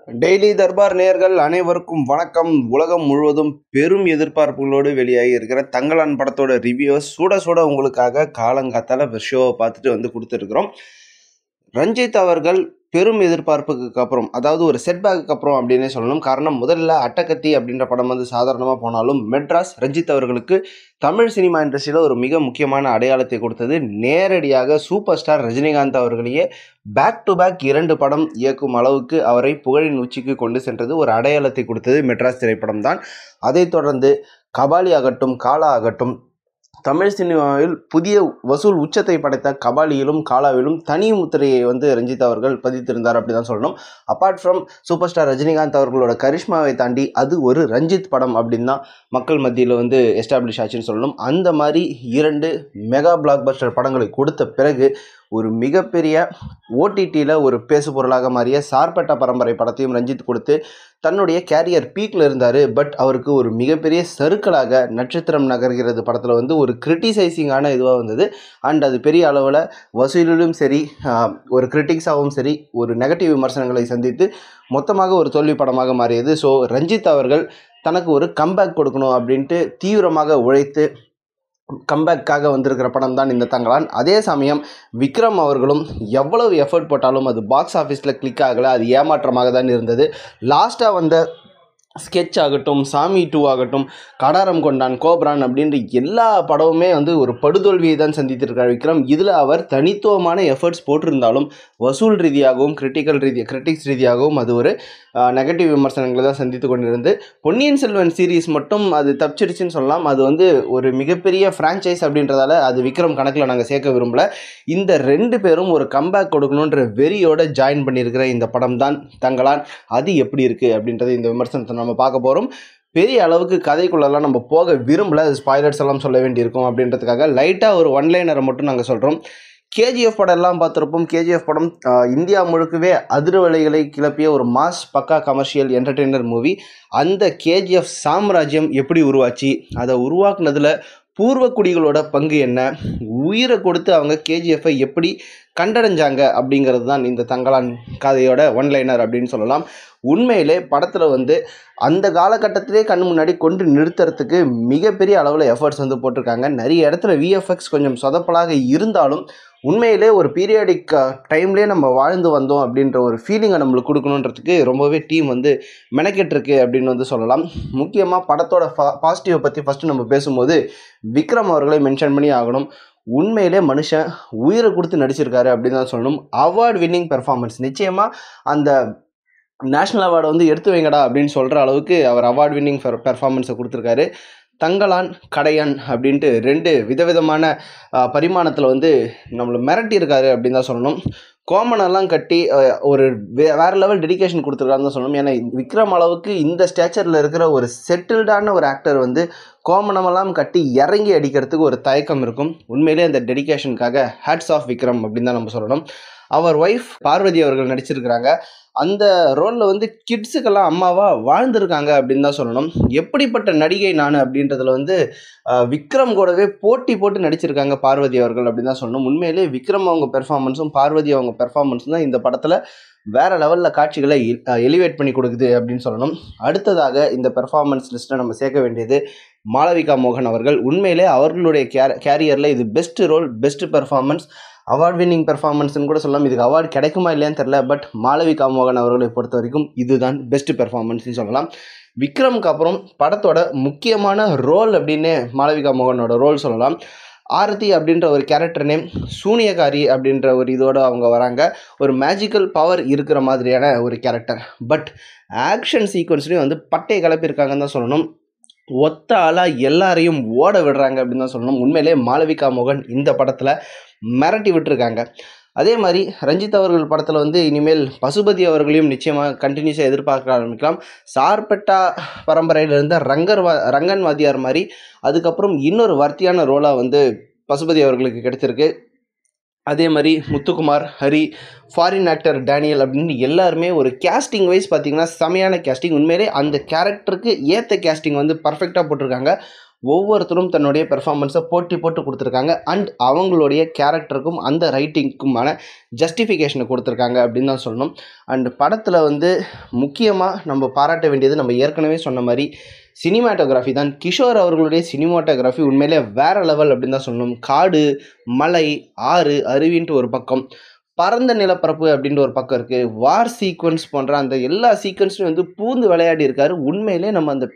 Daily Darbar நேயர்கள் அனைவருக்கும் வணக்கம். உலகம் முழுவதும் பெரும் எதிர்பார்ப்புகளோடு வெளியாகி இருக்கிற தங்கலான் படத்தோட ரிவ்யூவை சுட சுட உங்களுக்காக காலங்காத்தால ஷோவை பார்த்துட்டு வந்து கொடுத்துருக்குறோம். ரஞ்சித் அவர்கள் பெரும் எதிர்பார்ப்புக்கு அப்புறம், அதாவது ஒரு செட்பேக்கு அப்புறம் அப்படின்னே சொல்லணும். காரணம், முதல்ல அட்டகத்தி அப்படின்ற படம் வந்து சாதாரணமாக போனாலும் மெட்ராஸ் ரஞ்சித் அவர்களுக்கு தமிழ் சினிமா இண்டஸ்ட்ரியில் ஒரு மிக முக்கியமான அடையாளத்தை கொடுத்தது. நேரடியாக சூப்பர் ஸ்டார் ரஜினிகாந்த் அவர்களையே பேக் டு பேக் 2 படம் இயக்கும் அளவுக்கு அவரை புகழின் உச்சிக்கு கொண்டு சென்றது, ஒரு அடையாளத்தை கொடுத்தது மெட்ராஸ் திரைப்படம் தான். அதைத் தொடர்ந்து கபாலி ஆகட்டும், காலா ஆகட்டும், தமிழ் சினிமாவில் புதிய வசூல் உச்சத்தை படைத்த கபாலியிலும் காலாவிலும் தனி முத்திரையை வந்து ரஞ்சித் அவர்கள் பதித்திருந்தார் அப்படி தான் சொல்லணும். Apart from super star Rajinikanth அவர்களோட கரிஷ்மாவை தாண்டி அது ஒரு ரஞ்சித் படம் அப்படின்னு தான் மக்கள் மத்தியில் வந்து எஸ்டாப்ளிஷ் ஆச்சுன்னு சொல்லணும். அந்த மாதிரி 2 மெகா பிளாக் பஸ்டர் படங்களை கொடுத்த பிறகு ஒரு மிகப்பெரிய ஓடிடியில் ஒரு பேசு பொருளாக மாறிய சார்பட்டா பரம்பரை படத்தையும் ரஞ்சித் கொடுத்து தன்னுடைய கேரியர் பீக்கில் இருந்தார். பட் அவருக்கு ஒரு மிகப்பெரிய சறுக்கலாக நட்சத்திரம் நகர்கிறது படத்தில் வந்து ஒரு கிரிட்டிசைசிங்கான இதுவாக வந்தது. அண்ட் அது பெரிய அளவில் வசூலிலும் சரி, ஒரு கிரிட்டிக்ஸாகவும் சரி, ஒரு நெகட்டிவ் விமர்சனங்களை சந்தித்து மொத்தமாக ஒரு தோல்வி படமாக மாறியது. ஸோ ரஞ்சித் அவர்கள் தனக்கு ஒரு கம்பேக் கொடுக்கணும் அப்படின்ட்டு தீவிரமாக உழைத்து கம்பேக்காக வந்திருக்கிற படம் தான் இந்த தங்கலான். அதே சமயம் விக்ரம் அவர்களும் எவ்வளவு எஃபர்ட் போட்டாலும் அது பாக்ஸ் ஆஃபீஸில் கிளிக் ஆகலை. அது ஏமாற்றமாக தான் இருந்தது. லாஸ்ட்டாக வந்த ஸ்கெட்ச் ஆகட்டும், சாமி 2 ஆகட்டும், கடாரம் கொண்டான், கோப்ரான் அப்படின்ற எல்லா படமுமே வந்து ஒரு படுதோல்வியை தான் சந்தித்திருக்கார் விக்ரம். இதில் அவர் தனித்துவமான எஃபர்ட்ஸ் போட்டிருந்தாலும் வசூல் ரீதியாகவும் கிரிட்டிக்ஸ் ரீதியாகவும் அது ஒரு நெகட்டிவ் விமர்சனங்களை தான் சந்தித்து கொண்டிருந்து. பொன்னியின் செல்வன் சீரீஸ் மட்டும் அது தப்பிச்சிருச்சுன்னு சொல்லலாம். அது வந்து ஒரு மிகப்பெரிய ஃப்ரான்ச்சைஸ் அப்படின்றதால அது விக்ரம் கணக்கில் நாங்கள் சேர்க்க விரும்பல. இந்த 2 பேரும் ஒரு கம்பேக் கொடுக்கணுன்ற வெறியோட ஜாயின் பண்ணியிருக்கிற இந்த படம் தான் தங்கலான். அது எப்படி இருக்குது அப்படின்றது இந்த விமர்சனத்தை நம்ம பார்க்க போகிறோம். பெரிய அளவுக்கு கதைக்குள்ளெல்லாம் நம்ம போக விரும்பல, ஸ்பாய்லர்ஸ் எல்லாம் சொல்ல வேண்டியிருக்கும் அப்படின்றதுக்காக லைட்டாக ஒரு ஒன்லைனரை மட்டும் நாங்கள் சொல்கிறோம். கேஜிஎஃப் படம் எல்லாம் பார்த்துருப்போம். கேஜிஎஃப் படம் இந்தியா முழுக்கவே அதிர்வலைகளை கிளப்பிய ஒரு மாஸ் பக்கா கமர்ஷியல் என்டர்டெய்னர் மூவி. அந்த கேஜிஎஃப் சாம்ராஜ்யம் எப்படி உருவாச்சு, அதை உருவாக்குனதில் பூர்வக்குடிகளோட பங்கு என்ன, உயிரை கொடுத்து அவங்க கேஜிஎஃப்பை எப்படி கண்டடைஞ்சாங்க அப்படிங்கிறது தான் இந்த தங்கலான் கதையோட ஒன்லைனர் அப்படின்னு சொல்லலாம். உண்மையிலே படத்தில் வந்து அந்த காலகட்டத்திலே கண் முன்னாடி கொண்டு நிறுத்துறதுக்கு மிகப்பெரிய அளவில் எஃபர்ட்ஸ் வந்து போட்டிருக்காங்க. நிறைய இடத்துல விஎஃப்எக்ஸ் கொஞ்சம் சொதப்பலாக இருந்தாலும் உண்மையிலே ஒரு பீரியாடிக் டைம்லேயே நம்ம வாழ்ந்து வந்தோம் அப்படின்ற ஒரு ஃபீலிங்கை நம்மளுக்கு கொடுக்கணுன்றதுக்கு ரொம்பவே டீம் வந்து மெனக்கெட்டிருக்கு அப்படின்னு வந்து சொல்லலாம். முக்கியமாக படத்தோட பாசிட்டிவை பற்றி ஃபஸ்ட்டு நம்ம பேசும்போது விக்ரம் அவர்களை மென்ஷன் பண்ணி ஆகணும். உண்மையிலே மனுஷன் உயிரை கொடுத்து நடிச்சிருக்காரு அப்படின்னு தான் சொல்லணும். அவார்டு வின்னிங் பெர்ஃபார்மன்ஸ், நிச்சயமாக அந்த நேஷ்னல் அவார்டை வந்து எடுத்து வைங்கடா அப்படின்னு சொல்கிற அளவுக்கு அவர் அவார்டு வின்னிங் பெர்ஃபார்மன்ஸை கொடுத்துருக்காரு. தங்கலான், கடையான் அப்படின்ட்டு 2 விதவிதமான பரிமாணத்தில் வந்து நம்மளை மிரட்டியிருக்காரு அப்படின்னு தான் சொல்லணும். கோமனெல்லாம் கட்டி ஒரு வேறு லெவல் டெடிகேஷன் கொடுத்துருக்காருன்னு தான் சொல்லணும். ஏன்னா விக்ரம் அளவுக்கு இந்த ஸ்டேச்சரில் இருக்கிற ஒரு செட்டில்டான ஒரு ஆக்டர் வந்து கோமனமெல்லாம் கட்டி இறங்கி அடிக்கிறதுக்கு ஒரு தயக்கம் இருக்கும். உண்மையிலே அந்த டெடிகேஷனுக்காக ஹேட்ஸ் ஆஃப் விக்ரம் அப்படின்னு தான் நம்ம சொல்லணும். அவர் ஒய்ஃப் பார்வதி அவர்கள் நடிச்சிருக்கிறாங்க. அந்த ரோலில் வந்து கிட்ஸுக்கெல்லாம் அம்மாவாக வாழ்ந்திருக்காங்க அப்படின்னு தான் சொல்லணும். எப்படிப்பட்ட நடிகை நான் அப்படின்றதுல வந்து விக்ரம் கூடவே போட்டி போட்டு நடிச்சிருக்காங்க பார்வதி அவர்கள் அப்படின்னு தான் சொல்லணும். உண்மையிலே விக்ரம் அவங்க பெர்ஃபார்மன்ஸும் பார்வதி அவங்க பெர்ஃபார்மன்ஸும் தான் இந்த படத்தில் வேறு லெவலில் காட்சிகளை எலிவேட் பண்ணி கொடுக்குது அப்படின்னு சொல்லணும். அடுத்ததாக இந்த பெர்ஃபார்மன்ஸ் லிஸ்ட்டில் நம்ம சேர்க்க வேண்டியது மாளவிகா மோகன் அவர்கள். உண்மையிலே அவர்களுடைய கேரியரில் இது best role, best performance, award winning பெர்ஃபார்மன்ஸ்னு கூட சொல்லலாம். இதுக்கு அவார்டு கிடைக்குமா இல்லையான்னு தெரில. பட் மாளவிகா மோகன் அவர்களை பொறுத்த வரைக்கும் இதுதான் பெஸ்ட் பெர்ஃபார்மன்ஸ்னு சொல்லலாம். விக்ரமுக்கு அப்புறம் படத்தோட முக்கியமான ரோல் அப்படின்னு மாளவிகா மோகனோட ரோல் சொல்லலாம். ஆரதி அப்படின்ற ஒரு கேரக்டர் நேம், சூனியகாரி அப்படின்ற ஒரு இதோடு அவங்க வராங்க. ஒரு மேஜிக்கல் பவர் இருக்கிற மாதிரியான ஒரு கேரக்டர். பட் ஆக்ஷன் சீக்வன்ஸ்லேயும் வந்து பட்டையை கிளப்பியிருக்காங்கன்னு தான் சொல்லணும். ஒத்த ஆளாக எல்லாரையும் ஓட விடுறாங்க அப்படின்னு தான் சொல்லணும். உண்மையிலே மாளவிகா மோகன் இந்த படத்தில் மிரட்டி விட்டுருக்காங்க. அதே மாதிரி ரஞ்சித் அவர்கள் படத்தில் வந்து இனிமேல் பசுபதி அவர்களையும் நிச்சயமாக கண்டினியூஸாக எதிர்பார்க்க ஆரம்பிக்கலாம். சார்பட்டா பரம்பரையில் இருந்த ரங்கன் வாத்தியார் மாதிரி அதுக்கப்புறம் இன்னொரு வர்த்தியான ரோலாக வந்து பசுபதி அவர்களுக்கு கிடைச்சிருக்கு. அதே மாதிரி Muthukumar, Hari, foreign actor Daniel அப்படின்னு எல்லாருமே ஒரு கேஸ்டிங் வைஸ் பார்த்திங்கன்னா செமையான கேஸ்டிங். உண்மையிலே அந்த கேரக்டருக்கு ஏற்ற கேஸ்டிங் வந்து பர்ஃபெக்டாக போட்டிருக்காங்க. ஒவ்வொருத்தரும் தன்னுடைய பெர்ஃபார்மன்ஸை போட்டி போட்டு கொடுத்துருக்காங்க. அண்ட் அவங்களுடைய கேரக்டருக்கும் அந்த ரைட்டிங்க்குமான ஜஸ்டிஃபிகேஷனை கொடுத்துருக்காங்க அப்படின்னு தான் சொல்லணும். அண்ட் படத்தில் வந்து முக்கியமாக நம்ம பாராட்ட வேண்டியது, நம்ம ஏற்கனவே சொன்ன மாதிரி சினிமாட்டோகிராஃபி தான். கிஷோர் அவர்களுடைய சினிமாட்டோகிராஃபி உண்மையிலே வேறு லெவல் அப்படின்னு தான் சொல்லணும். காடு, மலை, ஆறு, அருவின்ட்டு ஒரு பக்கம், பரந்த நிலப்பரப்பு அப்படின்ற ஒரு பக்கம் இருக்குது, வார் சீக்வன்ஸ் போன்ற அந்த எல்லா சீக்வன்ஸ்லையும் வந்து பூந்து விளையாடி இருக்காரு. உண்மையிலே நம்ம அந்த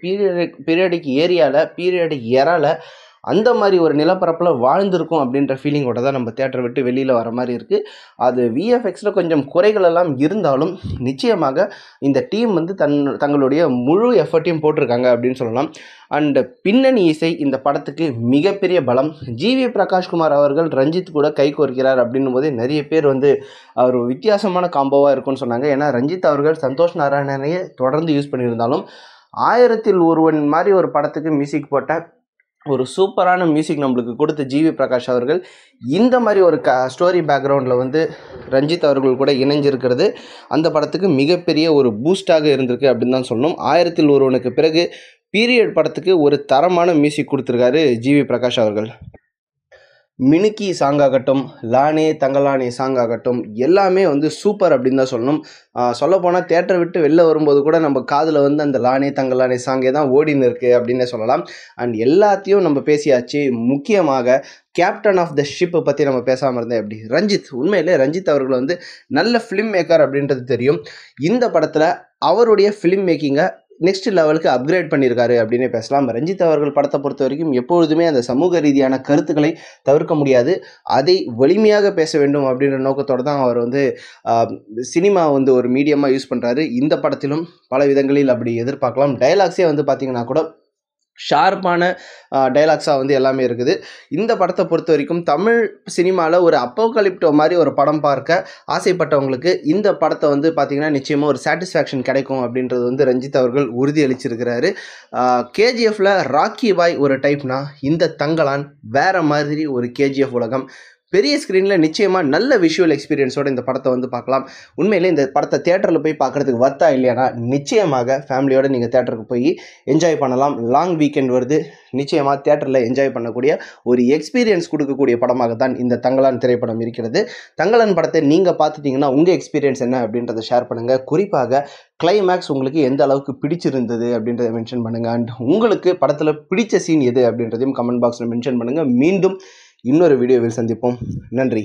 பீரியடிக் ஏரியாவில், பீரியடிக் எரால அந்த மாதிரி ஒரு நிலப்பரப்பில் வாழ்ந்திருக்கோம் அப்படின்ற ஃபீலிங்கோட தான் நம்ம தேட்டரை விட்டு வெளியில் வர மாதிரி இருக்குது. அது விஎஃப்எக்ஸில் கொஞ்சம் குறைகள் எல்லாம் இருந்தாலும் நிச்சயமாக இந்த டீம் வந்து தங்களுடைய முழு எஃபர்ட்டையும் போட்டிருக்காங்க அப்படின்னு சொல்லலாம். அண்ட் பின்னணி இசை இந்த படத்துக்கு மிகப்பெரிய பலம். ஜிவி பிரகாஷ்குமார் அவர்கள் ரஞ்சித் கூட கை கோர்க்கிறார் அப்படின்னும் போதே நிறைய பேர் வந்து அவர் வித்தியாசமான காம்போவாக இருக்கும்னு சொன்னாங்க. ஏன்னா ரஞ்சித் அவர்கள் சந்தோஷ் நாராயணனையே தொடர்ந்து யூஸ் பண்ணியிருந்தாலும் 1000ல் ஒருவன் மாதிரி ஒரு படத்துக்கு மியூசிக் போட்ட ஒரு சூப்பரான மியூசிக் நம்மளுக்கு கொடுத்த ஜிவி பிரகாஷ் அவர்கள் இந்த மாதிரி ஒரு ஸ்டோரி பேக்ரவுண்டில் வந்து ரஞ்சித் அவர்கள் கூட இணைஞ்சிருக்கிறது அந்த படத்துக்கு மிகப்பெரிய ஒரு பூஸ்டாக இருந்திருக்கு அப்படின்னு தான் சொல்லணும். 1000ல் ஒருவனுக்கு பிறகு பீரியட் படத்துக்கு ஒரு தரமான மியூசிக் கொடுத்துருக்காரு ஜிவி பிரகாஷ் அவர்கள். மினுக்கி சாங் ஆகட்டும், லானே தங்கலானே சாங் ஆகட்டும், எல்லாமே வந்து சூப்பர் அப்படின்னு தான் சொல்லணும். சொல்லப்போனால் தேட்டரை விட்டு வெளில வரும்போது கூட நம்ம காதில் வந்து அந்த லானே தங்கலானே சாங்கே தான் ஓடின்னு இருக்குது அப்படின்னே சொல்லலாம். அண்ட் எல்லாத்தையும் நம்ம பேசியாச்சு. முக்கியமாக கேப்டன் ஆஃப் த ஷிப்பை பற்றி நம்ம பேசாமல் இருந்தேன் எப்படி. ரஞ்சித், உண்மையிலே ரஞ்சித் அவர்கள் வந்து நல்ல ஃபிலிம் மேக்கர் அப்படின்றது தெரியும். இந்த படத்தில் அவருடைய ஃபிலிம் மேக்கிங்கை நெக்ஸ்ட் லெவலுக்கு அப்கிரேட் பண்ணியிருக்காரு அப்படின்னே பேசலாம். ரஞ்சித் அவர்கள் படத்தை பொறுத்த வரைக்கும் எப்பொழுதுமே அந்த சமூக ரீதியான கருத்துக்களை தவிர்க்க முடியாது, அதை வலிமையாக பேச வேண்டும் அப்படின்ற நோக்கத்தோடு தான் அவர் வந்து சினிமா வந்து ஒரு மீடியமாக யூஸ் பண்ணுறாரு. இந்த படத்திலும் பல விதங்களில் அப்படி எதிர்பார்க்கலாம். டைலாக்ஸே வந்து பார்த்திங்கன்னா கூட ஷார்ப்பான டைலாக்ஸாக வந்து எல்லாமே இருக்குது. இந்த படத்தை பொறுத்த வரைக்கும் தமிழ் சினிமாவில் ஒரு அப்போகலிப்டோ மாதிரி ஒரு படம் பார்க்க ஆசைப்பட்டவங்களுக்கு இந்த படத்தை வந்து பார்த்திங்கன்னா நிச்சயமாக ஒரு சாட்டிஸ்ஃபேக்ஷன் கிடைக்கும் அப்படின்றது வந்து ரஞ்சித் அவர்கள் உறுதி அளிச்சிருக்கிறாரு. கேஜிஎஃப்பில் ராக்கி பாய் ஒரு டைப்னா, இந்த தங்கலான் வேறு மாதிரி ஒரு கேஜிஎஃப் உலகம். பெரிய ஸ்க்ரீனில் நிச்சயமாக நல்ல விஷுவல் எக்ஸ்பீரியன்ஸோடு இந்த படத்தை வந்து பார்க்கலாம். உண்மையிலே இந்த படத்தை தேட்டரில் போய் பார்க்குறதுக்கு வர்த்தா இல்லையானா நிச்சயமாக ஃபேமிலியோடு நீங்கள் தேட்டருக்கு போய் என்ஜாய் பண்ணலாம். லாங் வீக்கெண்ட் வருது, நிச்சயமாக தேட்டரில் என்ஜாய் பண்ணக்கூடிய ஒரு எக்ஸ்பீரியன்ஸ் கொடுக்கக்கூடிய படமாக தான் இந்த தங்கலான் திரைப்படம் இருக்கிறது. தங்கலான் படத்தை நீங்கள் பார்த்துட்டிங்கன்னா உங்கள் எக்ஸ்பீரியன்ஸ் என்ன அப்படின்றத ஷேர் பண்ணுங்கள். குறிப்பாக கிளைமேக்ஸ் உங்களுக்கு எந்த அளவுக்கு பிடிச்சிருந்தது அப்படின்றத மென்ஷன் பண்ணுங்கள். அண்ட் உங்களுக்கு படத்தில் பிடிச்ச சீன் எது அப்படின்றதையும் கமெண்ட் பாக்ஸில் மென்ஷன் பண்ணுங்கள். மீண்டும் இன்னொரு வீடியோவில் சந்திப்போம். நன்றி.